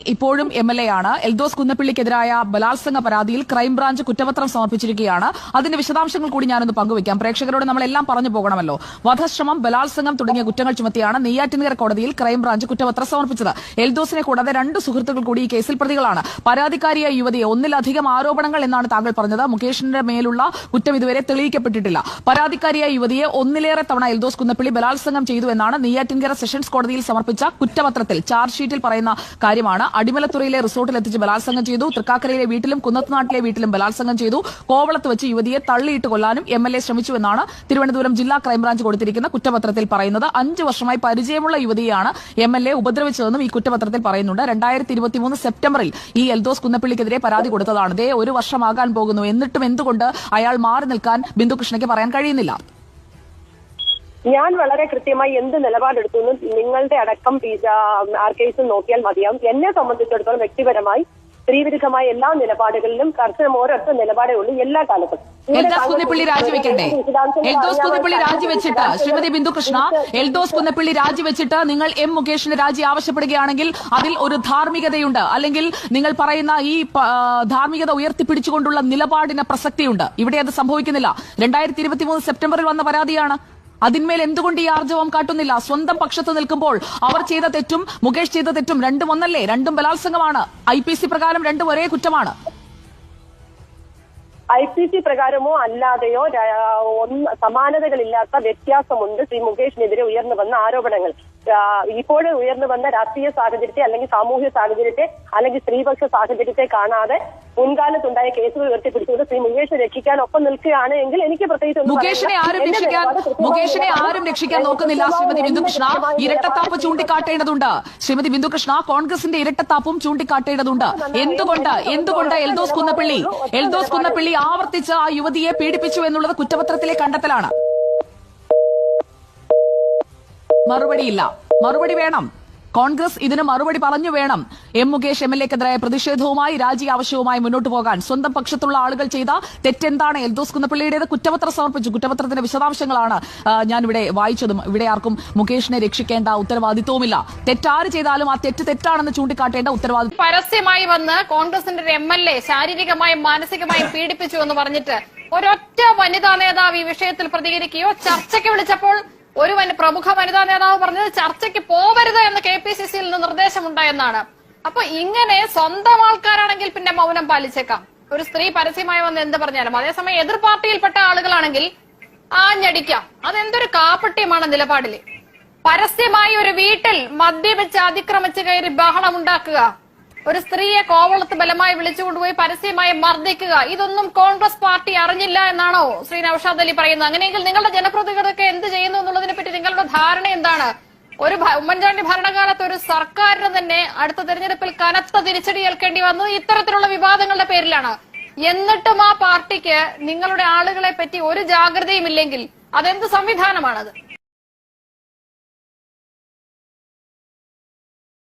ഇപ്പോഴും എംഎൽഎ ആണ്. എൽദോസ് കുന്നപ്പിള്ളിക്കെതിരായ ബലാത്സംഗ പരാതിയിൽ ക്രൈംബ്രാഞ്ച് കുറ്റപത്രം സമർപ്പിച്ചിരിക്കുകയാണ്. അതിന്റെ വിശദാംശങ്ങൾ കൂടി ഞാനൊന്ന് പങ്കുവയ്ക്കാം. പ്രേക്ഷകരോട് നമ്മളെല്ലാം പറഞ്ഞു പോകണമല്ലോ. വധശ്രമം, ബലാത്സംഗം തുടങ്ങിയ കുറ്റങ്ങൾ ചുമത്തിയാണ് നെയ്യാറ്റിൻകര കോടതിയിൽ ക്രൈംബ്രാഞ്ച് കുറ്റപത്രം സമർപ്പിച്ചത്. എൽദോസിനെ കൂടാതെ 2 സുഹൃത്തുക്കൾ കൂടി ഈ കേസിൽ പ്രതികളാണ്. പരാതിക്കാരിയായ യുവതിയെ ഒന്നിലധികം ആരോപണങ്ങൾ എന്നാണ് താങ്കൾ പറഞ്ഞത്. മുകേഷിന്റെ മേലുള്ള കുറ്റം ഇതുവരെ തെളിയിക്കപ്പെട്ടിട്ടില്ല. പരാതിക്കാരിയായ യുവതിയെ ഒന്നിലേറെ തവണ എൽദോസ് കുന്നപ്പിള്ളി ബലാത്സംഗം ചെയ്തു എന്നാണ് നെയ്യാറ്റിൻകര സെഷൻസ് കോടതിയിൽ സമർപ്പിച്ച കുറ്റപത്രത്തിൽ, ചാർജ് ഷീറ്റിൽ പറയുന്ന കാര്യമാണ്. അടിമലത്തുറയിലെ റിസോർട്ടിൽ എത്തിച്ച് ബലാത്സംഗം ചെയ്തു. തൃക്കാക്കരയിലെ വീട്ടിലും കുന്നത്തുനാട്ടിലെ വീട്ടിലും ബലാത്സംഗം ചെയ്തു. കോവളത്ത് വെച്ച് യുവതിയെ തള്ളിയിട്ട് കൊല്ലാനും എംഎൽഎ ശ്രമിച്ചുവെന്നാണ് തിരുവനന്തപുരം ജില്ലാ ക്രൈംബ്രാഞ്ച് കൊടുത്തിരിക്കുന്ന കുറ്റപത്രത്തിൽ പറയുന്നത്. 5 വർഷമായി പരിചയമുള്ള യുവതിയെയാണ് എംഎൽഎ ഉപദ്രവിച്ചതെന്നും ഈ കുറ്റപത്രത്തിൽ പറയുന്നുണ്ട്. 2023 സെപ്റ്റംബറിൽ ഈ എൽദോസ് കുന്നപ്പിള്ളിക്കെതിരെ പരാതി കൊടുത്തതാണ്. ദേ 1 വർഷമാകാൻ പോകുന്നു. എന്നിട്ടും എന്തുകൊണ്ട് അയാൾ മാറി നിൽക്കാൻ ബിന്ദുകൃഷ്ണയ്ക്ക് പറയാൻ കഴിയുന്നില്ല? ഞാൻ വളരെ കൃത്യമായി എന്ത് നിലപാടെടുത്തു നിങ്ങളുടെ അടക്കം ആർക്കേസും നോക്കിയാൽ മതിയാവും. എന്നെ സംബന്ധിച്ചിടത്തോളം വ്യക്തിപരമായി സ്ത്രീവിരുദ്ധമായ എല്ലാ നിലപാടുകളിലും കർശനം ഒരൊറ്റ നിലപാടേ ഉള്ളൂ എല്ലാ കാലത്തും. എൽദോസ് കുന്നപ്പിള്ളി രാജിവെക്കട്ടെ. എൽദോസ് കുന്നപ്പിള്ളി രാജിവെച്ചിട്ട് ശ്രീമതി ബിന്ദുകൃഷ്ണ, എൽദോസ് കുന്നപ്പിള്ളി രാജിവെച്ചിട്ട് നിങ്ങൾ എം മുകേഷിന്റെ രാജി ആവശ്യപ്പെടുകയാണെങ്കിൽ അതിൽ ഒരു ധാർമ്മികതയുണ്ട്. അല്ലെങ്കിൽ നിങ്ങൾ പറയുന്ന ഈ ധാർമ്മികത ഉയർത്തിപ്പിടിച്ചുകൊണ്ടുള്ള നിലപാടിന് പ്രസക്തിയുണ്ട്. ഇവിടെ അത് സംഭവിക്കുന്നില്ല. 2023 സെപ്റ്റംബറിൽ വന്ന പരാതിയാണ്. അതിന്മേൽ എന്തുകൊണ്ട് ഈ ആർജവം കാട്ടുന്നില്ല? സ്വന്തം പക്ഷത്ത് നിൽക്കുമ്പോൾ അവർ ചെയ്ത തെറ്റും മുകേഷ് ചെയ്ത തെറ്റും രണ്ടും ഒന്നല്ലേ? രണ്ടും ബലാത്സംഗമാണ്. IPC പ്രകാരം രണ്ടും ഒരേ കുറ്റമാണ്. IPC പ്രകാരമോ അല്ലാതെയോ സമാനതകളില്ലാത്ത വ്യത്യാസമുണ്ട് ശ്രീ മുകേഷിനെതിരെ ഉയർന്നു വന്ന ആരോപണങ്ങൾ. ഇപ്പോഴും ഉയർന്നു വന്ന രാഷ്ട്രീയ സാഹചര്യത്തെ അല്ലെങ്കിൽ സാമൂഹ്യ സാഹചര്യത്തെ അല്ലെങ്കിൽ സ്ത്രീപക്ഷ സാഹചര്യത്തെ കാണാതെ മുൻകാലത്തുണ്ടായ കേസുകൾ ഉയർത്തിപ്പിടിച്ചുകൊണ്ട് ശ്രീ മുകേഷിനെ രക്ഷിക്കാൻ ഒപ്പം നിൽക്കുകയാണ് എങ്കിൽ എനിക്ക് പ്രത്യേകിച്ച് മുകേഷിനെ ആരും രക്ഷിക്കാൻ നോക്കുന്നില്ല. ശ്രീമതി ബിന്ദുകൃഷ്ണ, ഇരട്ടത്താപ്പ് ചൂണ്ടിക്കാട്ടേണ്ടതുണ്ട്. ശ്രീമതി ബിന്ദുകൃഷ്ണ, കോൺഗ്രസിന്റെ ഇരട്ടത്താപ്പും ചൂണ്ടിക്കാട്ടേണ്ടതുണ്ട്. എന്തുകൊണ്ട് എൽദോസ് കുന്നപ്പിള്ളി ആവർത്തിച്ച് ആ യുവതിയെ പീഡിപ്പിച്ചു എന്നുള്ളത് കുറ്റപത്രത്തിലെ കണ്ടെത്തലാണ്. മറുപടിയില്ല. മറുപടി വേണം. കോൺഗ്രസ് ഇതിന് മറുപടി പറഞ്ഞു വേണം. എം മുകേഷ് എംഎൽഎക്കെതിരായ പ്രതിഷേധവുമായി രാജി ആവശ്യവുമായി മുന്നോട്ട് പോകാൻ. സ്വന്തം പക്ഷത്തുള്ള ആളുകൾ ചെയ്ത തെറ്റെന്താണ്? എൽദോസ് കുന്നപ്പിള്ളിയുടേത് കുറ്റപത്രം സമർപ്പിച്ചു. കുറ്റപത്രത്തിന്റെ വിശദാംശങ്ങളാണ് ഞാനിവിടെ വായിച്ചതും. ഇവിടെ ആർക്കും മുകേഷിനെ രക്ഷിക്കേണ്ട ഉത്തരവാദിത്വവുമില്ല. തെറ്റാര് ചെയ്താലും ആ തെറ്റാണെന്ന് ചൂണ്ടിക്കാട്ടേണ്ട ഉത്തരവാദിത്വം. പരസ്യമായി വന്ന് കോൺഗ്രസിന്റെ എംഎൽഎ ശാരീരികമായും മാനസികമായും പീഡിപ്പിച്ചു എന്ന് പറഞ്ഞിട്ട് ഒരൊറ്റ വനിതാ നേതാവ് ഈ വിഷയത്തിൽ പ്രതികരിക്കുകയോ ചർച്ചയ്ക്ക് വിളിച്ചപ്പോൾ ഒരു പ്രമുഖ വനിതാ നേതാവ് പറഞ്ഞത് ചർച്ചയ്ക്ക് പോവരുത് എന്ന് KPCCയിൽ നിന്ന് നിർദ്ദേശമുണ്ടായെന്നാണ്. അപ്പൊ ഇങ്ങനെ സ്വന്തം ആൾക്കാരാണെങ്കിൽ പിന്നെ മൗനം പാലിച്ചേക്കാം. ഒരു സ്ത്രീ പരസ്യമായി വന്ന് എന്ത് പറഞ്ഞാലും. അതേസമയം എതിർ പാർട്ടിയിൽപ്പെട്ട ആളുകളാണെങ്കിൽ ആഞ്ഞടിക്കാം. അതെന്തൊരു കാപ്പട്യമാണ് നിലപാടില്. പരസ്യമായി ഒരു വീട്ടിൽ മദ്യപിച്ച് അതിക്രമിച്ച് കയറി ബഹളമുണ്ടാക്കുക, ഒരു സ്ത്രീയെ കോവളത്ത് ബലമായി വിളിച്ചുകൊണ്ടുപോയി പരസ്യമായി മർദ്ദിക്കുക, ഇതൊന്നും കോൺഗ്രസ് പാർട്ടി അറിഞ്ഞില്ല എന്നാണോ ശ്രീ നൌഷാദ് അലി പറയുന്നത്? അങ്ങനെയെങ്കിൽ നിങ്ങളുടെ ജനപ്രതിനിധികളൊക്കെ എന്ത് ചെയ്യുന്നു എന്നുള്ളതിനെ പറ്റി നിങ്ങളുടെ ധാരണ എന്താണ്? ഒരു ഉമ്മൻചാണ്ടി ഭരണകാലത്ത് ഒരു സർക്കാരിന് തന്നെ അടുത്ത തെരഞ്ഞെടുപ്പിൽ കനത്ത തിരിച്ചടി ഏൽക്കേണ്ടി വന്നത് ഇത്തരത്തിലുള്ള വിവാദങ്ങളുടെ പേരിലാണ്. എന്നിട്ടും ആ പാർട്ടിക്ക് നിങ്ങളുടെ ആളുകളെ പറ്റി ഒരു ജാഗ്രതയും ഇല്ലെങ്കിൽ അതെന്ത് സംവിധാനമാണത്?